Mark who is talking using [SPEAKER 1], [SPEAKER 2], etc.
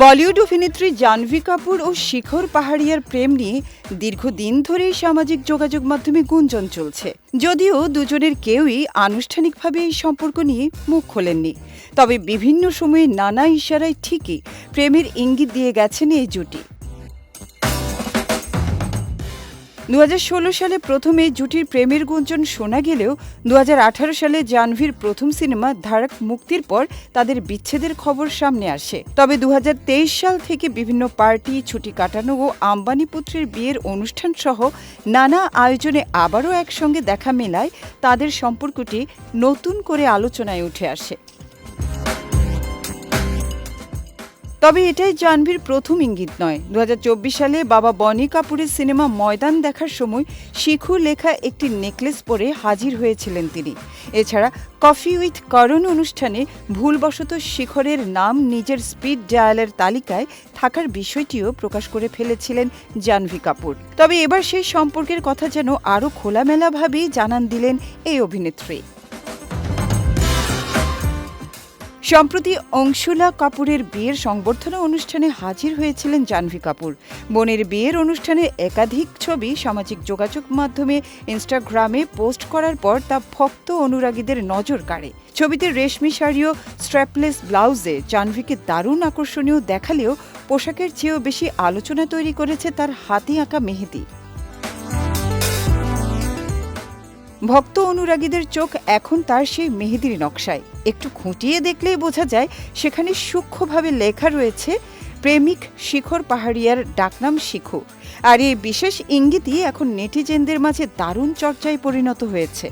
[SPEAKER 1] বলিউড অভিনেত্রী জাহ্নবী কাপুর ও শিখর পাহাড়িয়ার প্রেম নিয়ে দীর্ঘদিন ধরেই সামাজিক যোগাযোগ মাধ্যমে গুঞ্জন চলছে। যদিও দুজনের কেউই আনুষ্ঠানিকভাবে এই সম্পর্ক নিয়ে মুখ খোলেননি, তবে বিভিন্ন সময়ে নানা ইশারায় ঠিকই প্রেমের ইঙ্গিত দিয়ে গেছেন এই জুটি। 2016 সালে প্রথমে জুটির প্রেমের গুঞ্জন শোনা গেলেও 2018 সালে জাহ্নবীর প্রথম সিনেমা ধাড়ক মুক্তির পর তাদের বিচ্ছেদের খবর সামনে আসে। তবে 2023 সাল থেকে বিভিন্ন পার্টি, ছুটি কাটানো ও আম্বানি পুত্রের বিয়ের অনুষ্ঠান সহ নানা আয়োজনে আবারও একসঙ্গে দেখা মেলায় তাদের সম্পর্কটি নতুন করে আলোচনায় উঠে আসে। তবে এটাই জাহ্নবীর প্রথম ইঙ্গিত নয়। 2024 সালে বাবা বনি কাপুরের সিনেমা ময়দান দেখার সময় শিখু লেখা একটি নেকলেস পরে হাজির হয়েছিলেন তিনি। এছাড়া কফি উইথ করণ অনুষ্ঠানে ভুলবশত শিখরের নাম নিজের স্পিড ডায়ালের তালিকায় থাকার বিষয়টিও প্রকাশ করে ফেলেছিলেন জাহ্নবী কাপুর। তবে এবার সেই সম্পর্কের কথা যেন আরও খোলামেলাভাবেই জানান দিলেন এই অভিনেত্রী। সম্প্রতি অংশুলা কাপুরের বিয়ের সংবর্ধনা অনুষ্ঠানে হাজির হয়েছিলেন জাহ্নবী কাপুর। বোনের বিয়ের অনুষ্ঠানে একাধিক ছবি সামাজিক যোগাযোগ মাধ্যমে ইনস্টাগ্রামে পোস্ট করার পর তা ভক্ত অনুরাগীদের নজর কাড়ে। ছবিতে রেশমি শাড়ি ও স্ট্র্যাপলেস ব্লাউজে জাহ্নবীকে দারুণ আকর্ষণীয় দেখালেও পোশাকের চেয়েও বেশি আলোচনা তৈরি করেছে তার হাতে আঁকা মেহেদি। ভক্ত অনুরাগীদের চোখ এখন তার সেই মেহেদির নকশায়। একটু খুঁটিয়ে দেখলেই বোঝা যায় সেখানে সূক্ষ্মভাবে লেখা রয়েছে প্রেমিক শিখর পাহাড়িয়ার ডাকনাম শিখু। আর এই বিশেষ ইঙ্গিতই এখন নেটিজেনদের মাঝে দারুণ চর্চায় পরিণত হয়েছে।